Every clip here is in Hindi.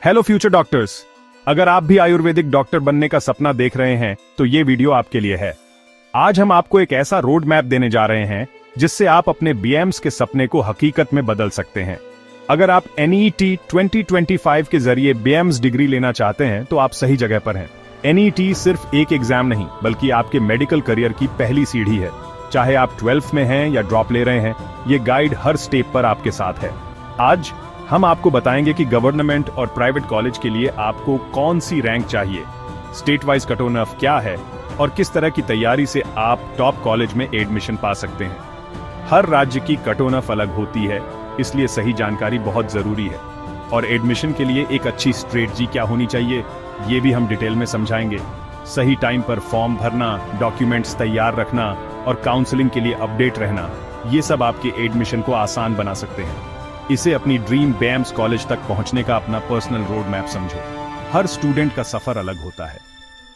हेलो फ्यूचर डॉक्टर्स, अगर आप भी आयुर्वेदिक डॉक्टर बनने का सपना देख रहे हैं तो ये वीडियो आपके लिए है। आज हम आपको एक ऐसा रोड मैप देने जा रहे हैं जिससे आप अपने बीएम्स के सपने को हकीकत में बदल सकते हैं। अगर आप NEET 2025 के जरिए बीएम्स डिग्री लेना चाहते हैं तो आप सही जगह पर हैं। NEET सिर्फ एक एग्जाम नहीं बल्कि आपके मेडिकल करियर की पहली सीढ़ी है। चाहे आप 12th में हैं या ड्रॉप ले रहे हैं, ये गाइड हर स्टेप पर आपके साथ है। आज हम आपको बताएंगे कि गवर्नमेंट और प्राइवेट कॉलेज के लिए आपको कौन सी रैंक चाहिए, स्टेट वाइज कट ऑफ क्या है और किस तरह की तैयारी से आप टॉप कॉलेज में एडमिशन पा सकते हैं। हर राज्य की कट ऑफ अलग होती है, इसलिए सही जानकारी बहुत जरूरी है। और एडमिशन के लिए एक अच्छी स्ट्रेटजी क्या होनी चाहिए, ये भी हम डिटेल में समझाएंगे। सही टाइम पर फॉर्म भरना, डॉक्यूमेंट्स तैयार रखना और काउंसलिंग के लिए अपडेट रहना, ये सब आपके एडमिशन को आसान बना सकते हैं। इसे अपनी ड्रीम बीएम्स कॉलेज तक पहुंचने का अपना पर्सनल रोड मैप समझो। हर स्टूडेंट का सफर अलग होता है,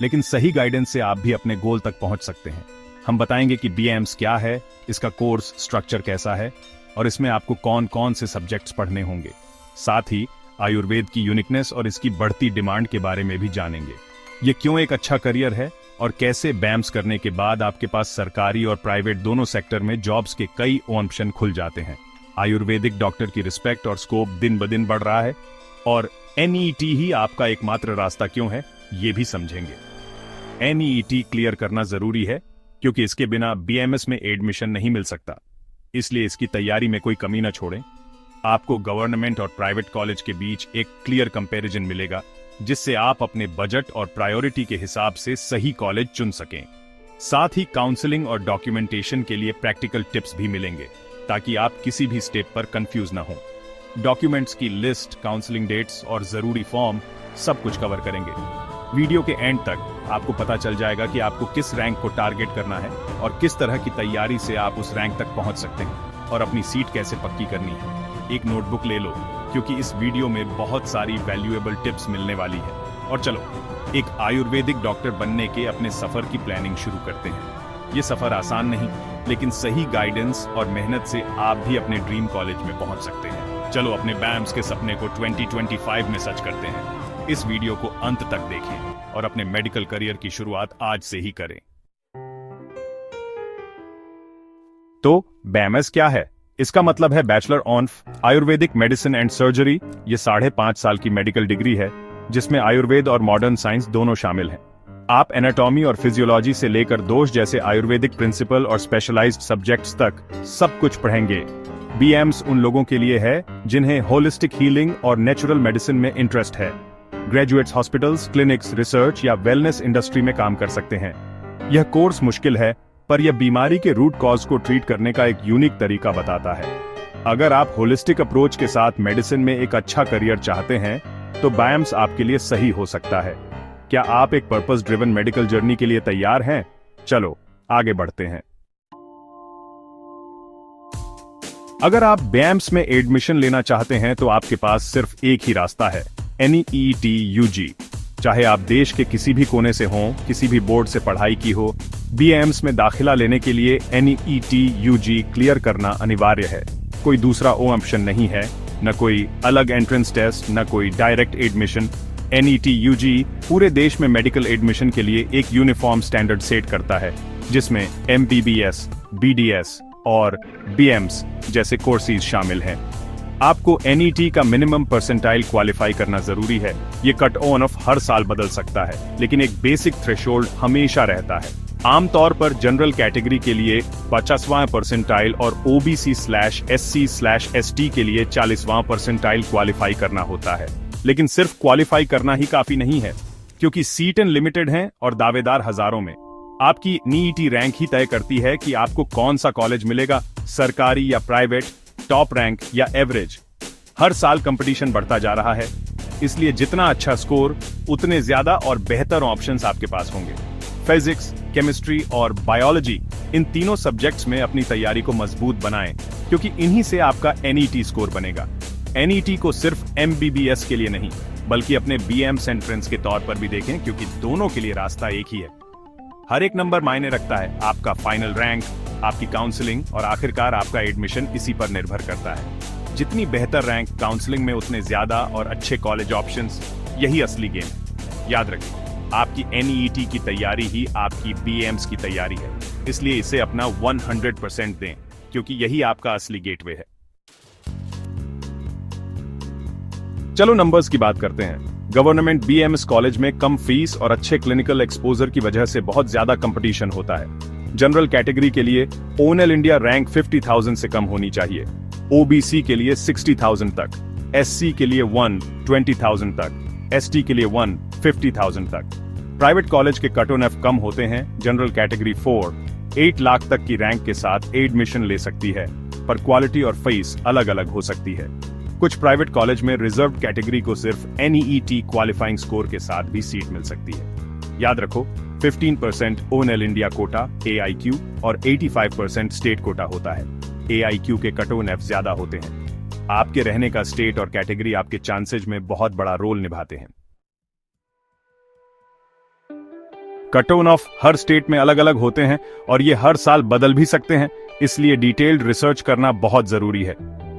लेकिन सही गाइडेंस से आप भी अपने गोल तक पहुंच सकते हैं। हम बताएंगे कि बीएम्स क्या है, इसका कोर्स स्ट्रक्चर कैसा है और इसमें आपको कौन कौन से सब्जेक्ट्स पढ़ने होंगे। साथ ही आयुर्वेद की यूनिकनेस और इसकी बढ़ती डिमांड के बारे में भी जानेंगे। ये क्यों एक अच्छा करियर है और कैसे बीएम्स करने के बाद आपके पास सरकारी और प्राइवेट दोनों सेक्टर में जॉब्स के कई ऑप्शन खुल जाते हैं। आयुर्वेदिक डॉक्टर की रिस्पेक्ट और स्कोप दिन ब दिन बढ़ रहा है और NEET ही आपका एकमात्र रास्ता क्यों है, ये भी समझेंगे। NEET क्लियर करना जरूरी है क्योंकि इसके बिना BMS में एडमिशन नहीं मिल सकता, इसलिए इसकी तैयारी में कोई कमी न छोड़ें। आपको गवर्नमेंट और प्राइवेट कॉलेज के बीच एक क्लियर कंपैरिजन मिलेगा जिससे आप अपने बजट और प्रायोरिटी के हिसाब से सही कॉलेज चुन सकें। साथ ही काउंसलिंग और डॉक्यूमेंटेशन के लिए प्रैक्टिकल टिप्स भी मिलेंगे ताकि आप किसी भी स्टेप पर कंफ्यूज ना हो। डॉक्यूमेंट्स की लिस्ट, काउंसलिंग डेट्स और जरूरी फॉर्म सब कुछ कवर करेंगे। वीडियो के एंड तक आपको पता चल जाएगा कि आपको किस रैंक को टारगेट करना है और किस तरह की तैयारी से आप उस रैंक तक पहुंच सकते हैं और अपनी सीट कैसे पक्की करनी है। एक नोटबुक ले लो क्योंकि इस वीडियो में बहुत सारी वैल्यूएबल टिप्स मिलने वाली है। और चलो एक आयुर्वेदिक डॉक्टर बनने के अपने सफर की प्लानिंग शुरू करते हैं। ये सफर आसान नहीं, लेकिन सही गाइडेंस और मेहनत से आप भी अपने ड्रीम कॉलेज में पहुंच सकते हैं। चलो अपने बीएम्स के सपने को 2025 में सच करते हैं। इस वीडियो को अंत तक देखें और अपने मेडिकल करियर की शुरुआत आज से ही करें। तो बीएमएस क्या है? इसका मतलब है bachelor of Ayurvedic medicine and surgery. ये 5.5 साल की मेडिकल डिग्री है जिसमें आयुर्वेद और मॉडर्न साइंस दोनों शामिल हैं। आप एनाटॉमी और फिजियोलॉजी से लेकर दोष जैसे आयुर्वेदिक प्रिंसिपल और स्पेशलाइज्ड सब्जेक्ट्स तक सब कुछ पढ़ेंगे। बीएम्स उन लोगों के लिए है जिन्हें होलिस्टिक हीलिंग और नेचुरल मेडिसिन में इंटरेस्ट है। ग्रेजुएट्स हॉस्पिटल्स, क्लिनिक्स, रिसर्च या वेलनेस इंडस्ट्री में काम कर सकते हैं। यह कोर्स मुश्किल है, पर यह बीमारी के रूट कॉज को ट्रीट करने का एक यूनिक तरीका बताता है। अगर आप होलिस्टिक अप्रोच के साथ मेडिसिन में एक अच्छा करियर चाहते हैं तो बीएम्स आपके लिए सही हो सकता है। क्या आप एक पर्पस ड्रिवन मेडिकल जर्नी के लिए तैयार हैं? चलो आगे बढ़ते हैं। अगर आप बीएम्स में एडमिशन लेना चाहते हैं तो आपके पास सिर्फ एक ही रास्ता है, NEET UG। चाहे आप देश के किसी भी कोने से हों, किसी भी बोर्ड से पढ़ाई की हो, बीएम्स में दाखिला लेने के लिए NEET UG क्लियर करना अनिवार्य है। कोई दूसरा ऑप्शन नहीं है, न कोई अलग एंट्रेंस टेस्ट, न कोई डायरेक्ट एडमिशन। NEET UG पूरे देश में मेडिकल एडमिशन के लिए एक यूनिफॉर्म स्टैंडर्ड सेट करता है जिसमें MBBS, BDS और BMS जैसे कोर्सेज शामिल हैं। आपको NEET का मिनिमम परसेंटाइल क्वालिफाई करना जरूरी है। ये कट ऑफ हर साल बदल सकता है, लेकिन एक बेसिक थ्रेशोल्ड हमेशा रहता है। आमतौर पर जनरल कैटेगरी के लिए 50वां परसेंटाइल और OBC/SC/ST के लिए 40वां परसेंटाइल क्वालिफाई करना होता है। लेकिन सिर्फ क्वालिफाई करना ही काफी नहीं है, क्योंकि सीट लिमिटेड हैं और दावेदार हजारों में। आपकी NEET रैंक ही तय करती है कि आपको कौन सा कॉलेज मिलेगा, सरकारी या प्राइवेट, टॉप रैंक या एवरेज। हर साल कंपटीशन बढ़ता जा रहा है, इसलिए जितना अच्छा स्कोर उतने ज्यादा और बेहतर ऑप्शंस आपके पास होंगे। फिजिक्स, केमिस्ट्री और बायोलॉजी, इन तीनों सब्जेक्ट्स में अपनी तैयारी को मजबूत बनाएं, क्योंकि इन्हीं से आपका NEET स्कोर बनेगा। NEET को सिर्फ MBBS के लिए नहीं, बल्कि अपने BMS एंट्रेंस के तौर पर भी देखें, क्योंकि दोनों के लिए रास्ता एक ही है। हर एक नंबर मायने रखता है, आपका फाइनल रैंक, आपकी काउंसलिंग और आखिरकार आपका एडमिशन इसी पर निर्भर करता है। जितनी बेहतर रैंक काउंसलिंग में उतने ज्यादा और अच्छे कॉलेज ऑप्शंस। यही असली गेम है। याद रखें, आपकी एनईईटी की तैयारी ही आपकी बीएम्स की तैयारी है, इसलिए इसे अपना 100% दें, क्योंकि यही आपका असली गेटवे है। चलो नंबर्स की बात करते हैं। गवर्नमेंट बीएमएस कॉलेज में कम फीस और अच्छे क्लिनिकल एक्सपोजर की वजह से बहुत ज्यादा कंपटीशन होता है। जनरल कैटेगरी के लिए ओनल इंडिया रैंक 50,000 से कम होनी चाहिए, ओबीसी के लिए 60,000 तक, एससी के लिए 120,000 तक, एसटी के लिए 150,000 तक। प्राइवेट कॉलेज के कट ऑन एफ कम होते हैं। जनरल कैटेगरी 4 8 लाख तक की रैंक के साथ एडमिशन ले सकती है, पर क्वालिटी और फीस अलग अलग हो सकती है। कुछ प्राइवेट कॉलेज में रिजर्व कैटेगरी को सिर्फ एनईईटी क्वालिफाइंग स्कोर के साथ भी सीट मिल सकती है। याद रखो, 15% ओनल इंडिया कोटा एआईक्यू और 85% स्टेट कोटा होता है। एआईक्यू के कट ऑन एफ ज्यादा होते हैं। आपके रहने का स्टेट और कैटेगरी आपके चांसेज में बहुत बड़ा रोल निभाते हैं। Cut on of her state में अलग अलग होते हैं और ये हर साल बदल भी सकते हैं, इसलिए डिटेल्ड रिसर्च करना बहुत जरूरी है।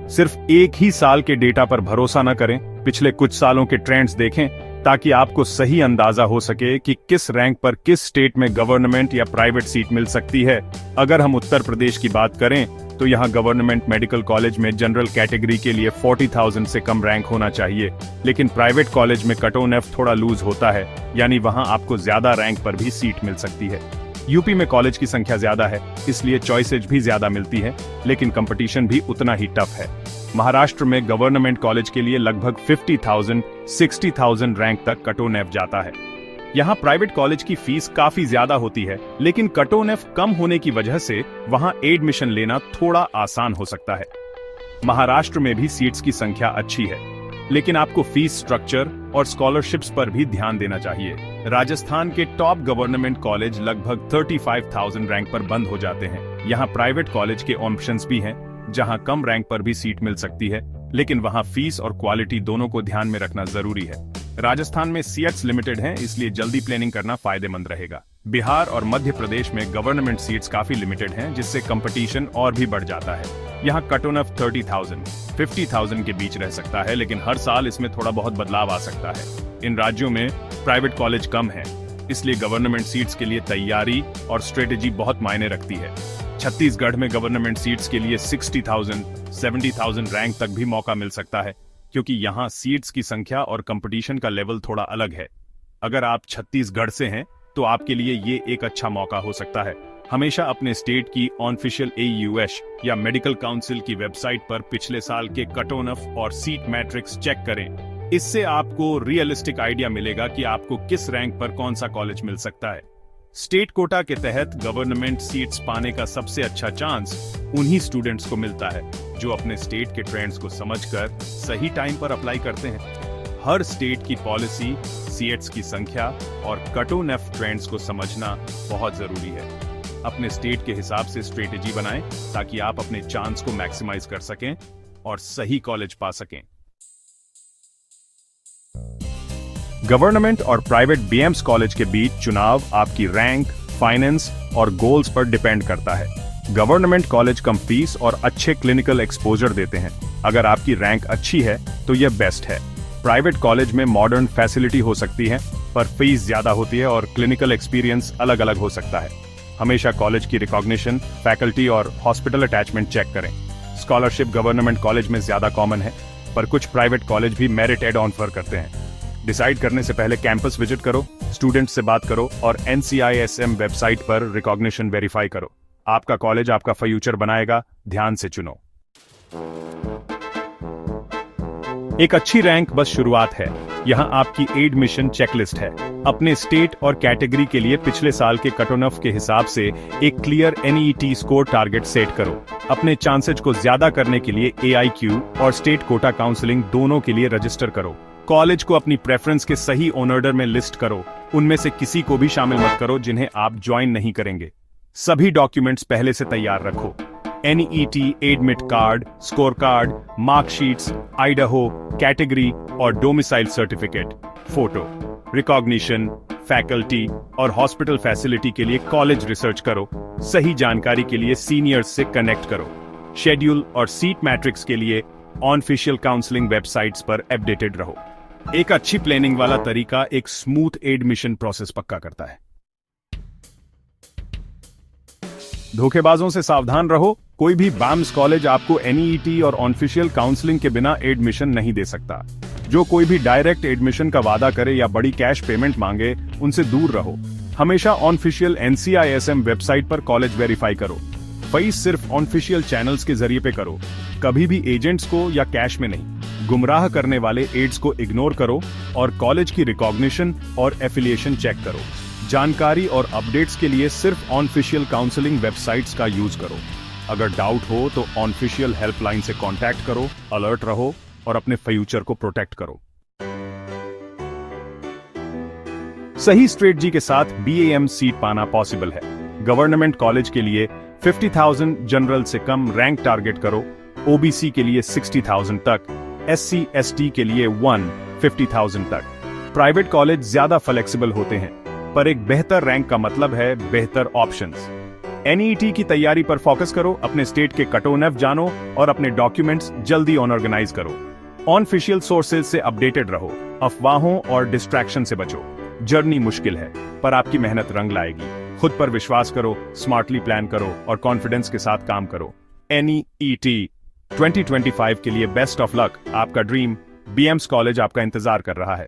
सिर्फ एक ही साल के डेटा पर भरोसा न करें, पिछले कुछ सालों के ट्रेंड्स देखें, ताकि आपको सही अंदाजा हो सके कि किस रैंक पर किस स्टेट में गवर्नमेंट या प्राइवेट सीट मिल सकती है। अगर हम उत्तर प्रदेश की बात करें तो यहाँ गवर्नमेंट मेडिकल कॉलेज में जनरल कैटेगरी के लिए 40,000 से कम रैंक होना चाहिए, लेकिन प्राइवेट कॉलेज में कट ऑन एफ थोड़ा लूज होता है, यानी वहां आपको ज्यादा रैंक पर भी सीट मिल सकती है। यूपी में कॉलेज की संख्या ज्यादा है, इसलिए चॉइसेज भी ज्यादा मिलती है, लेकिन कंपटीशन भी उतना ही टफ है। महाराष्ट्र में गवर्नमेंट कॉलेज के लिए लगभग 50,000 60,000 रैंक तक कट ऑन एफ जाता है। यहाँ प्राइवेट कॉलेज की फीस काफी ज्यादा होती है, लेकिन कट ऑन एफ कम होने की वजह से वहाँ एडमिशन लेना थोड़ा आसान हो सकता है। महाराष्ट्र में भी सीट्स की संख्या अच्छी है, लेकिन आपको फीस स्ट्रक्चर और स्कॉलरशिप्स पर भी ध्यान देना चाहिए। राजस्थान के टॉप गवर्नमेंट कॉलेज लगभग 35,000 रैंक पर बंद हो जाते हैं। यहाँ प्राइवेट कॉलेज के ऑप्शंस भी हैं, जहाँ कम रैंक पर भी सीट मिल सकती है, लेकिन वहाँ फीस और क्वालिटी दोनों को ध्यान में रखना जरूरी है। राजस्थान में सीट्स लिमिटेड हैं, इसलिए जल्दी प्लानिंग करना फायदेमंद रहेगा। बिहार और मध्य प्रदेश में गवर्नमेंट सीट्स काफी लिमिटेड हैं, जिससे कंपटीशन और भी बढ़ जाता है। यहाँ कट ऑन ऑफ 30,000 50,000 के बीच रह सकता है, लेकिन हर साल इसमें थोड़ा बहुत बदलाव आ सकता है। इन राज्यों में प्राइवेट कॉलेज कम है, इसलिए गवर्नमेंट सीट्स के लिए तैयारी और स्ट्रेटेजी बहुत मायने रखती है। छत्तीसगढ़ में गवर्नमेंट सीट्स के लिए 60,000 70,000 रैंक तक भी मौका मिल सकता है, क्योंकि यहाँ सीट्स की संख्या और कंपटीशन का लेवल थोड़ा अलग है। अगर आप छत्तीसगढ़ से हैं तो आपके लिए ये एक अच्छा मौका हो सकता है। हमेशा अपने स्टेट की ऑफिशियल AUH या मेडिकल काउंसिल की वेबसाइट पर पिछले साल के कट ऑन ऑफ और सीट मैट्रिक्स चेक करें। इससे आपको रियलिस्टिक आइडिया मिलेगा कि आपको किस रैंक पर कौन सा कॉलेज मिल सकता है। स्टेट कोटा के तहत गवर्नमेंट सीट्स पाने का सबसे अच्छा चांस उन्हीं स्टूडेंट्स को मिलता है जो अपने स्टेट के ट्रेंड्स को समझकर सही टाइम पर अप्लाई करते हैं। हर स्टेट की पॉलिसी, सीट्स की संख्या और कट ऑन एफ ट्रेंड्स को समझना बहुत जरूरी है। अपने स्टेट के हिसाब से स्ट्रेटेजी बनाएं, ताकि आप अपने चांस को मैक्सिमाइज कर सकें और सही कॉलेज पा सकें। गवर्नमेंट और प्राइवेट बीएम्स कॉलेज के बीच चुनाव आपकी रैंक, फाइनेंस और गोल्स पर डिपेंड करता है। गवर्नमेंट कॉलेज कम फीस और अच्छे क्लिनिकल एक्सपोजर देते हैं। अगर आपकी रैंक अच्छी है तो यह बेस्ट है। प्राइवेट कॉलेज में मॉडर्न फैसिलिटी हो सकती है, पर फीस ज्यादा होती है और क्लिनिकल एक्सपीरियंस अलग अलग हो सकता है। हमेशा कॉलेज की रिकॉग्निशन, फैकल्टी और हॉस्पिटल अटैचमेंट चेक करें। स्कॉलरशिप गवर्नमेंट कॉलेज में ज्यादा कॉमन है, पर कुछ प्राइवेट कॉलेज भी मेरिट एड ऑन ऑफर करते हैं। डिसाइड करने से पहले कैंपस विजिट करो, स्टूडेंट्स से बात करो और NCISM वेबसाइट पर रिकॉग्निशन वेरीफाई करो। आपका कॉलेज आपका फ्यूचर बनाएगा, ध्यान से चुनो। एक अच्छी रैंक बस शुरुआत है। यहाँ आपकी एडमिशन चेकलिस्ट है। अपने स्टेट और कैटेगरी के लिए पिछले साल के कट ऑन ऑफ के हिसाब से एक clear NEET score target set करो। अपने चांसेज को ज्यादा करने के लिए AIQ और स्टेट कोटा काउंसलिंग दोनों के लिए रजिस्टर करो। कॉलेज को अपनी प्रेफरेंस के सही ऑर्डर में लिस्ट करो। उनमें से किसी को भी शामिल मत करो जिन्हें आप ज्वाइन नहीं करेंगे। सभी डॉक्यूमेंट्स पहले से तैयार रखो। NEET admit card, score card, marksheets, आइडाहो, कैटेगरी और domicile certificate, photo, recognition, faculty और हॉस्पिटल फैसिलिटी के लिए कॉलेज रिसर्च करो। सही जानकारी के लिए सीनियर्स से कनेक्ट करो। शेड्यूल और सीट मैट्रिक्स के लिए ऑनऑफिशियल काउंसलिंग वेबसाइट्स पर अपडेटेड रहो। एक अच्छी प्लानिंग वाला तरीका एक स्मूथ एडमिशन प्रोसेस पक्का करता है। धोखेबाजों से सावधान रहो। कोई भी BAMS कॉलेज आपको NEET और ऑनऑफिशियल काउंसलिंग के बिना एडमिशन नहीं दे सकता। जो कोई भी डायरेक्ट एडमिशन का वादा करे या बड़ी कैश पेमेंट मांगे, उनसे दूर रहो। हमेशा ऑनऑफिशियल NCISM वेबसाइट पर कॉलेज वेरीफाई करो। फीस सिर्फ ऑनऑफिशियल चैनल्स के जरिए पे करो। कभी भी एजेंट्स को या कैश में नहीं। गुमराह करने वाले एड्स को इग्नोर करो और कॉलेज की रिकॉग्निशन और एफिलिएशन चेक करो। जानकारी और अपडेट्स के लिए सिर्फ ऑनऑफिशियल काउंसलिंग वेबसाइट्स का यूज करो। अगर डाउट हो तो ऑनऑफिशियल हेल्पलाइन से कांटेक्ट करो, अलर्ट रहो और अपने फ्यूचर को प्रोटेक्ट करो। सही स्ट्रेटजी के साथ BAM सीट पाना पॉसिबल है। गवर्नमेंट कॉलेज के लिए 50,000, जनरल से कम रैंक टारगेट करो। OBC के लिए 60,000 तक, SC ST के लिए 150,000 तक। प्राइवेट कॉलेज ज्यादा फ्लेक्सिबल होते हैं, पर एक बेहतर रैंक का मतलब है बेहतर ऑप्शंस। NEET की तैयारी पर फोकस करो, अपने स्टेट के कट-ऑफ जानो और अपने डॉक्यूमेंट्स जल्दी ऑर्गेनाइज करो। ऑनऑफिशियल सोर्सेज से अपडेटेड रहो, अफवाहों और डिस्ट्रैक्शन से बचो। जर्नी मुश्किल है, पर आपकी मेहनत रंग लाएगी। खुद पर विश्वास करो, स्मार्टली प्लान करो और कॉन्फिडेंस के साथ काम करो। NEET 2025 के लिए बेस्ट ऑफ लक। आपका ड्रीम BAMS कॉलेज आपका इंतजार कर रहा है।